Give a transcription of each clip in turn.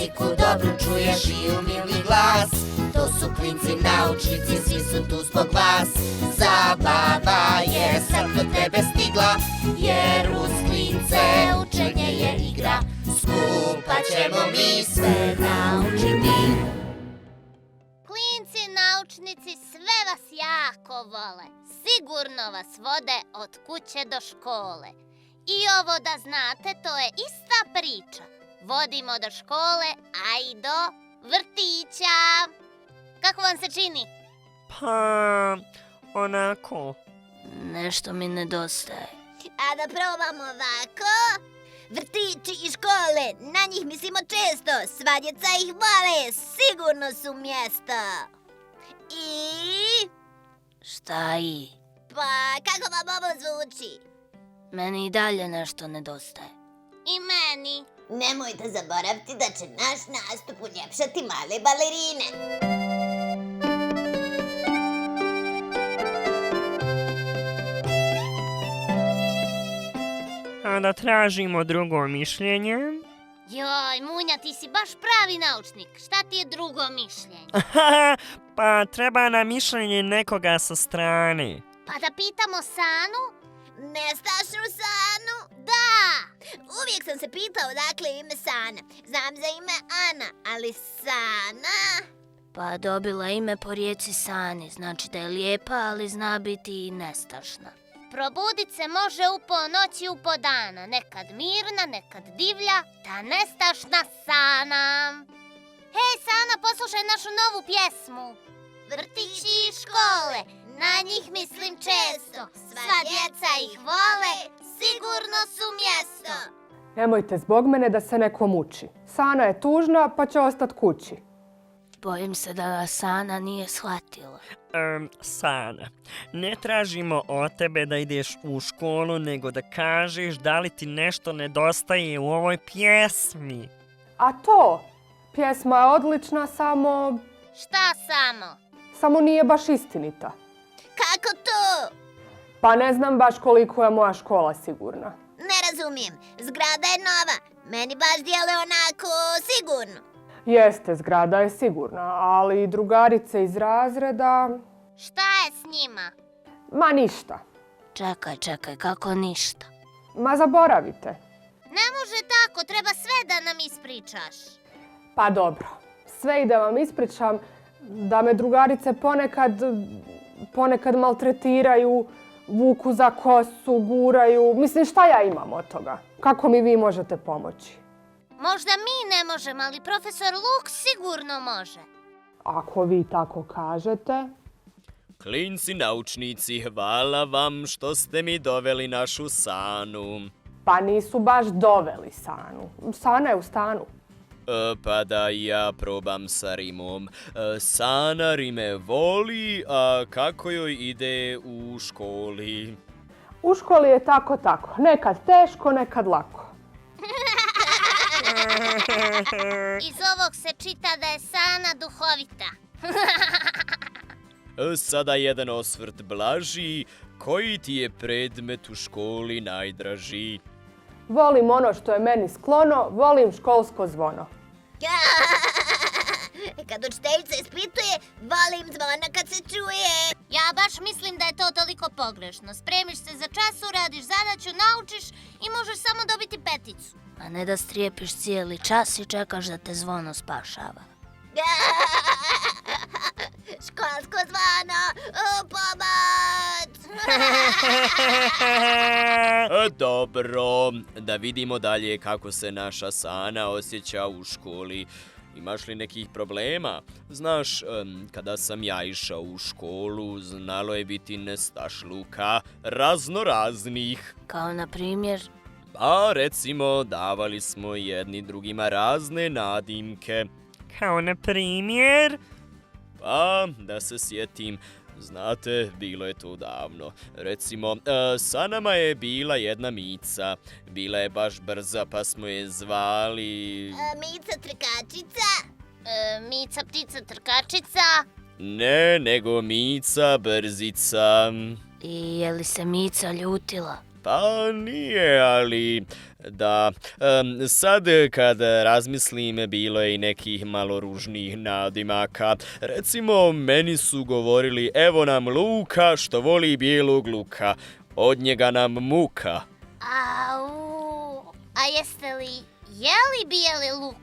muziku dobru čuješ i umilni glas. To su klinci naučnici, svi su tu zbog vas. Zabava je sad do tebe stigla, jer uz klince učenje je igra. Skupa ćemo mi sve naučiti. Klinci naučnici sve vas jako vole. Sigurno vas vode od kuće do škole. I ovo da znate, to je ista priča. Vodimo do škole, a i do vrtića. Kako vam se čini? Pa, onako. Nešto mi nedostaje. A da probamo ovako? Vrtići i škole, na njih mislimo često. Sva djeca ih vole, sigurno su mjesto. I... Šta i? Pa, kako vam ovo zvuči? Meni i dalje nešto nedostaje. I meni. Nemojte zaboraviti da će naš nastup uljepšati male balerine. A da tražimo drugo mišljenje? Joj, Munja, ti si baš pravi naučnik. Šta ti je drugo mišljenje? Pa treba nam mišljenje nekoga sa strane. Pa da pitamo Sanu? Nestašnu Sanu? Da! Uvijek sam se pitao odakle ime Sana. Znam za ime Ana, ali Sana... Pa dobila ime po rijeci Sani, znači da je lijepa, ali zna biti i nestašna. Probudit se može u po noći, u po dana. Nekad mirna, nekad divlja, ta nestašna Sana. Hej, Sana, poslušaj našu novu pjesmu. Vrtići i škole, na njih mislim često. Sva djeca ih vole, sigurno su mjesto. Nemojte zbog mene da se neko muči. Sana je tužna pa će ostati kući. Bojim se da ga Sana nije shvatila. Sana, ne tražimo od tebe da ideš u školu, nego da kažeš da li ti nešto nedostaje u ovoj pjesmi. A to, pjesma je odlična, samo Šta samo? nije baš istinita. Kako to? Pa ne znam baš koliko je moja škola sigurna. Ne razumijem. Zgrada je nova. Meni baš djeluje onako sigurno. Jeste, zgrada je sigurna, ali drugarice iz razreda... Šta je s njima? Ma ništa. Čekaj, kako ništa? Ma zaboravite. Ne može tako, treba sve da nam ispričaš. Pa dobro, sve i da vam ispričam, da me drugarice ponekad maltretiraju, vuku za kosu, guraju. Mislim, šta ja imam od toga? Kako mi vi možete pomoći? Možda mi ne možemo, ali profesor Luk sigurno može. Ako vi tako kažete... Klinci naučnici, hvala vam što ste mi doveli našu Sanu. Pa nisu baš doveli Sanu. Sana je u stanu. Pa da ja probam sa rimom. Sana rime voli, a kako joj ide u školi? U školi je tako. Nekad teško, nekad lako. Iz ovog se čita da je Sana duhovita. Sada jedan osvrt blaži. Koji ti je predmet u školi najdraži? Volim ono što je meni sklono, volim školsko zvono. Kad učiteljica ispituje, volim zvona kad se čuje. Ja baš mislim da je to toliko pogrešno. Spremiš se za čas, uradiš zadaću, naučiš i možeš samo dobiti 5. A ne da strijepiš cijeli čas i čekaš da te zvono spašava. Školsko zvono, pomoć! Dobro, da vidimo dalje kako se naša Sana osjeća u školi. Imaš li nekih problema? Znaš, kada sam ja išao u školu, znalo je biti nestašluka raznoraznih. Kao na primjer? Pa recimo, davali smo jedni drugima razne nadimke. Kao na primjer? Pa, da se sjetim, znate, bilo je to davno. Recimo, sa nama je bila jedna Mica. Bila je baš brza, pa smo je zvali... Mica trkačica? Mica ptica trkačica? Ne, nego Mica brzica. I je li se Mica ljutila? Pa nije, ali da, sad kad razmislim bilo je i nekih malo ružnijih nadimaka. Recimo, meni su govorili evo nam Luka što voli bijelog luka, od njega nam muka. Au, a jeste li jeli bijeli luk?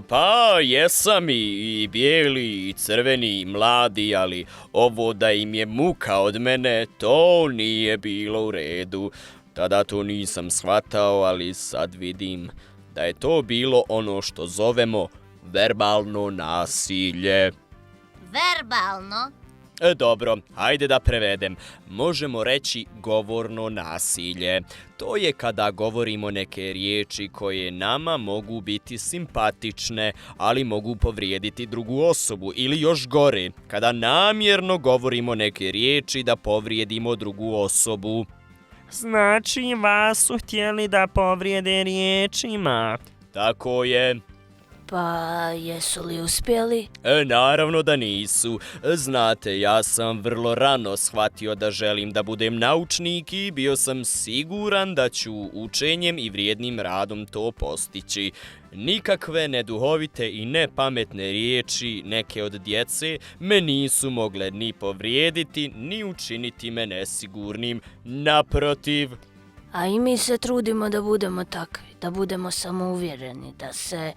Pa jesam i bijeli i crveni i mladi, ali ovo da im je muka od mene, to nije bilo u redu. Tada to nisam shvatao, ali sad vidim da je to bilo ono što zovemo verbalno nasilje. Verbalno? Dobro, hajde da prevedem. Možemo reći govorno nasilje. To je kada govorimo neke riječi koje nama mogu biti simpatične, ali mogu povrijediti drugu osobu. Ili još gore, kada namjerno govorimo neke riječi da povrijedimo drugu osobu. Znači, vas su htjeli da povrijede riječima. Tako je. Pa jesu li uspjeli? Naravno da nisu. Znate, ja sam vrlo rano shvatio da želim da budem naučnik i bio sam siguran da ću učenjem i vrijednim radom to postići. Nikakve neduhovite i nepametne riječi neke od djece me nisu mogle ni povrijediti, ni učiniti me nesigurnim. Naprotiv. A i mi se trudimo da budemo takvi, da budemo samouvjereni, da se,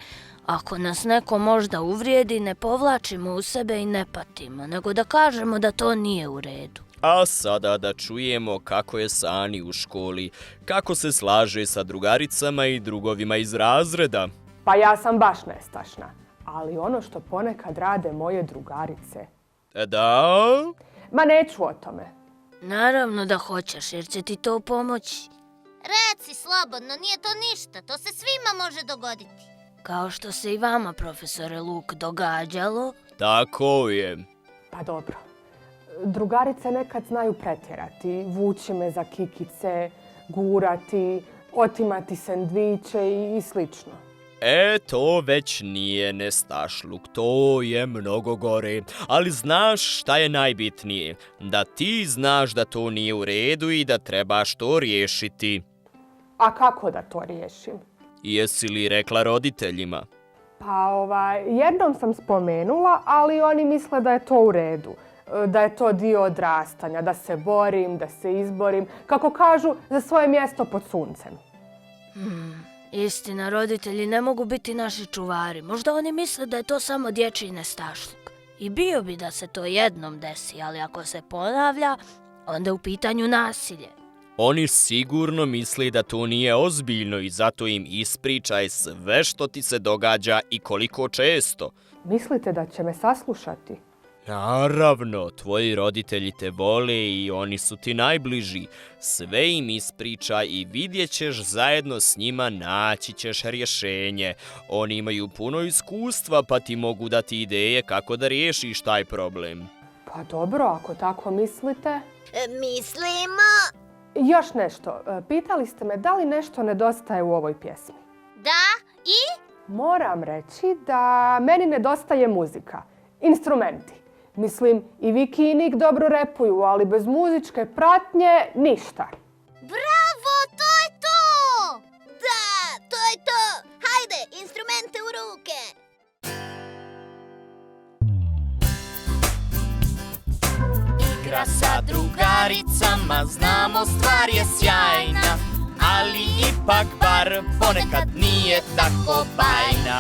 ako nas neko možda uvrijedi, ne povlačimo u sebe i ne patimo, nego da kažemo da to nije u redu. A sada da čujemo kako je Sani u školi, kako se slaže sa drugaricama i drugovima iz razreda. Pa ja sam baš nestašna, ali ono što ponekad rade moje drugarice. Da? Ma neću o tome. Naravno da hoćeš, jer će ti to pomoći. Reci slobodno, nije to ništa, to se svima može dogoditi. Kao što se i vama, profesore Luk, događalo. Tako je. Pa dobro. Drugarice nekad znaju pretjerati, vući me za kikice, gurati, otimati sendviče i slično. To već nije nestašluk, to je mnogo gore. Ali znaš šta je najbitnije? Da ti znaš da to nije u redu i da trebaš to riješiti. A kako da to riješim? Jesi li rekla roditeljima? Pa jednom sam spomenula, ali oni misle da je to u redu. Da je to dio odrastanja, da se borim, da se izborim, kako kažu, za svoje mjesto pod suncem. Istina, roditelji ne mogu biti naši čuvari. Možda oni misle da je to samo dječji nestašluk. I bio bi da se to jednom desi, ali ako se ponavlja, onda je u pitanju nasilje. Oni sigurno misle da to nije ozbiljno i zato im ispričaj sve što ti se događa i koliko često. Mislite da će me saslušati? Naravno, tvoji roditelji te vole i oni su ti najbliži. Sve im ispričaj i vidjet ćeš zajedno s njima, naći ćeš rješenje. Oni imaju puno iskustva pa ti mogu dati ideje kako da riješiš taj problem. Pa dobro, ako tako mislite. Mislimo... Još nešto. Pitali ste me da li nešto nedostaje u ovoj pjesmi. Da, i? Moram reći da meni nedostaje muzika, instrumenti. Mislim, i Viki i Nik dobro repuju, ali bez muzičke pratnje ništa. Bravo, to je to! Da, to je to! Hajde, instrumente u ruke! Igra sa drugaricama, znamo stvar je sjajna, ali ipak bar ponekad nije tako bajna.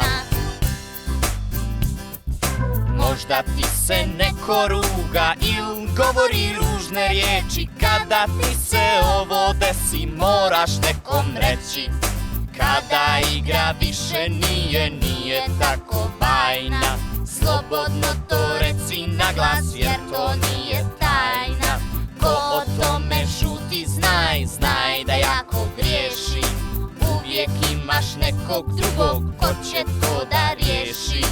Možda ti se neko ruga ili govori ružne riječi, kada ti se ovo desi moraš nekom reći. Kada igra više nije tako bajna, slobodno to reci na glas jer to nije tajna. Ko o tome šuti znaj da jako griješi, uvijek imaš nekog drugog ko će to da riješi.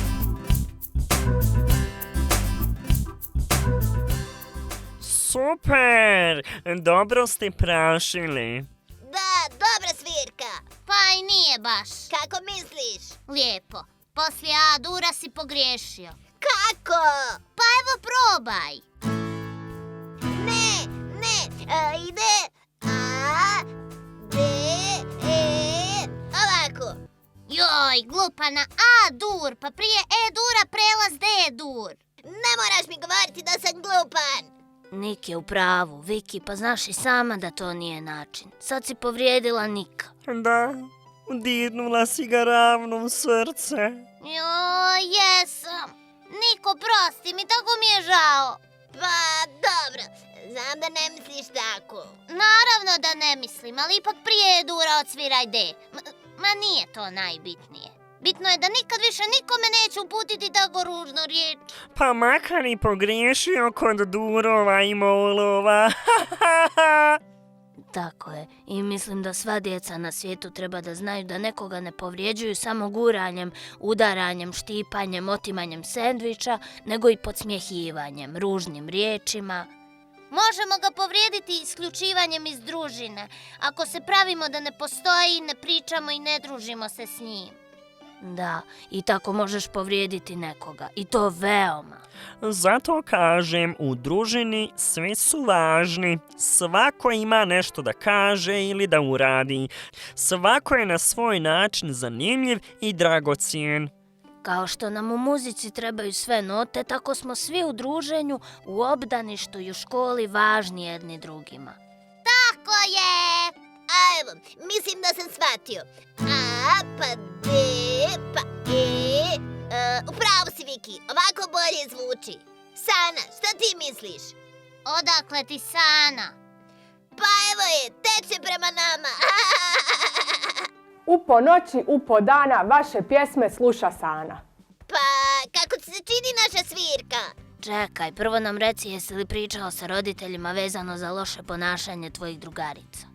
Super! Dobro ste prašili. Da, dobra svirka! Pa i nije baš. Kako misliš? Lijepo. Poslije A-dura si pogriješio. Kako? Pa evo probaj. Ne, ide... Joj, glupana A-dur, pa prije E-dura prelaz D-dur. Ne moraš mi govoriti da sam glupan. Nik je u pravu, Viki, pa znaš i sama da to nije način. Sad si povrijedila Nika. Da, dirnula si ga ravno u srce. Joj, jesam. Niko, prosti mi, tako mi je žao. Pa dobro, znam da ne misliš tako. Naravno da ne mislim, ali ipak prije E-dura odsviraj D. Ma nije to najbitnije. Bitno je da nikad više nikome neću uputiti tako ružnu riječ. Pa makar i pogriješio kod durova i molova. Tako je. I mislim da sva djeca na svijetu treba da znaju da nekoga ne povrijeđuju samo guranjem, udaranjem, štipanjem, otimanjem sendviča, nego i podsmjehivanjem, ružnim riječima. Možemo ga povrijediti isključivanjem iz družine, ako se pravimo da ne postoji, ne pričamo i ne družimo se s njim. Da, i tako možeš povrijediti nekoga. I to veoma. Zato kažem, u družini svi su važni. Svako ima nešto da kaže ili da uradi. Svako je na svoj način zanimljiv i dragocjen. Kao što nam u muzici trebaju sve note, tako smo svi u druženju, u obdaništu i u školi važni jedni drugima. Tako je! A evo, mislim da sam shvatio. A, pa D, pa E. Upravo si, Viki, ovako bolje zvuči. Sana, šta ti misliš? Odakle ti Sana? Pa evo je, teče prema nama. U po noći, u po dana, vaše pjesme sluša Sana. Pa, kako ti se čini naša svirka? Čekaj, prvo nam reci jesi li pričao sa roditeljima vezano za loše ponašanje tvojih drugarica.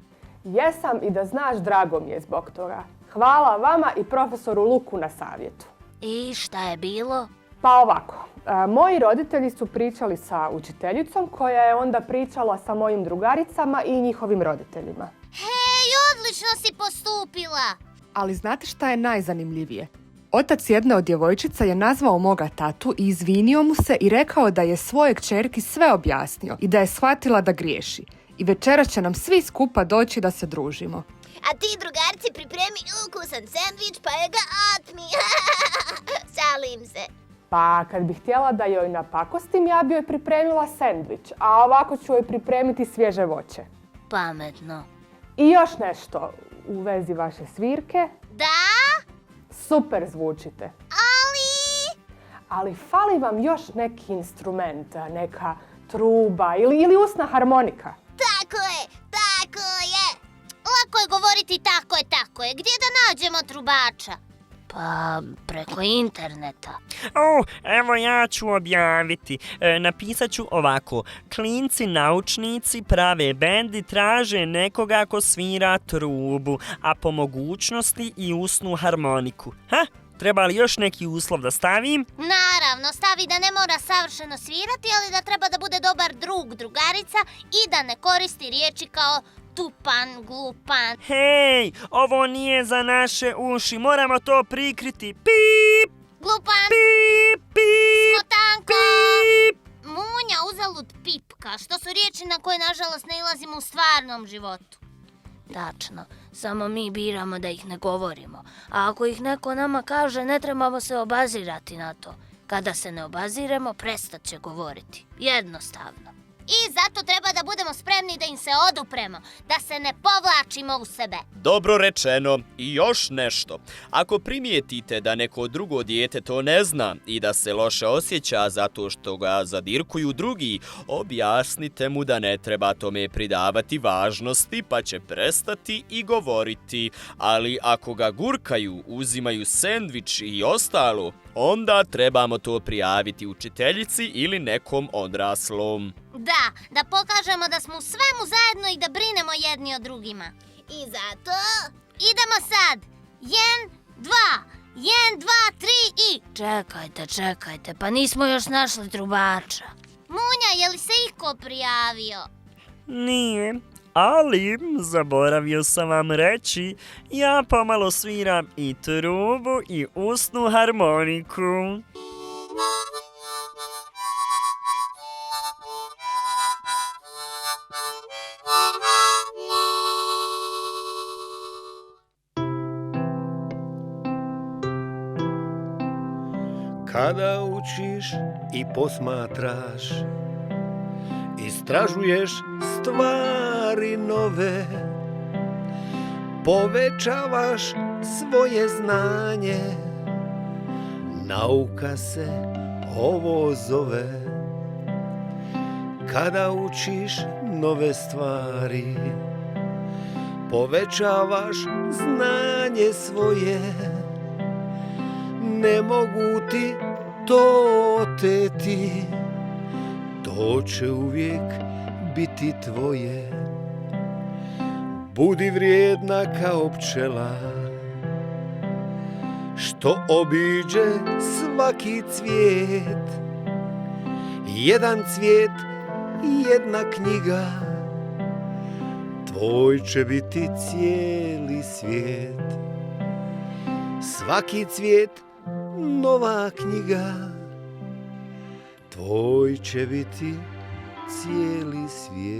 Jesam i da znaš, drago mi je zbog toga. Hvala vama i profesoru Luku na savjetu. I šta je bilo? Pa ovako, moji roditelji su pričali sa učiteljicom koja je onda pričala sa mojim drugaricama i njihovim roditeljima. Hej, odlično si postupila! Ali znate šta je najzanimljivije? Otac jedne od djevojčica je nazvao moga tatu i izvinio mu se i rekao da je svojoj kćerki sve objasnio i da je shvatila da griješi. I večeras će nam svi skupa doći da se družimo. A ti, drugarci, pripremi ukusan sendvič pa je ga otmi. Šalim se. Pa kad bih htjela da joj napakostim, ja bi joj pripremila sendvič, a ovako ću joj pripremiti svježe voće. Pametno. I još nešto u vezi vaše svirke. Da? Super zvučite. Ali fali vam još neki instrument, neka truba ili usna harmonika. Tako je, tako je. Lako je govoriti tako je. Gdje da nađemo trubača? Pa preko interneta. Evo ja ću objaviti. Napisat ću ovako. Klinci naučnici prave bend i traže nekoga ko svira trubu, a po mogućnosti i usnu harmoniku. Treba li još neki uslov da stavim? Naravno, stavi da ne mora savršeno svirati, ali da treba da bude dobar drug, drugarica i da ne koristi riječi kao tupan, glupan. Hej, ovo nije za naše uši, moramo to prikriti. Pip, Glupan, pip, pip, smotanko, pip. munja, uzalud pipka, što su riječi na koje nažalost ne ilazimo u stvarnom životu. Tačno, samo mi biramo da ih ne govorimo. A ako ih neko nama kaže, ne trebamo se obazirati na to. Kada se ne obaziremo, prestat će govoriti. Jednostavno. I zato treba da budemo spremni da im se odupremo, da se ne povlačimo u sebe. Dobro rečeno. I još nešto. Ako primijetite da neko drugo dijete to ne zna i da se loše osjeća zato što ga zadirkuju drugi, objasnite mu da ne treba tome pridavati važnosti pa će prestati i govoriti. Ali ako ga gurkaju, uzimaju sendvič i ostalo, onda trebamo to prijaviti učiteljici ili nekom odraslom. Da pokažemo da smo u svemu zajedno i da brinemo jedni o drugima. I zato... Idemo sad! 1, 2, 1, 2, 3 i... Čekajte, pa nismo još našli trubača. Munja, je li se iko prijavio? Nije, ali zaboravio sam vam reći, ja pomalo sviram i trubu i usnu harmoniku. Kada učiš i posmatraš, istražuješ stvari nove, povećavaš svoje znanje, nauka se ovo zove. Kada učiš nove stvari, povećavaš znanje svoje, ne mogu ti to oteti, to će uvijek biti tvoje. Budi vrijedna kao pčela, što obiđe svaki cvijet. Jedan cvijet, jedna knjiga, tvoj će biti cijeli svijet. Svaki cvijet, nova knjiga, tvoj će biti cijeli svijet.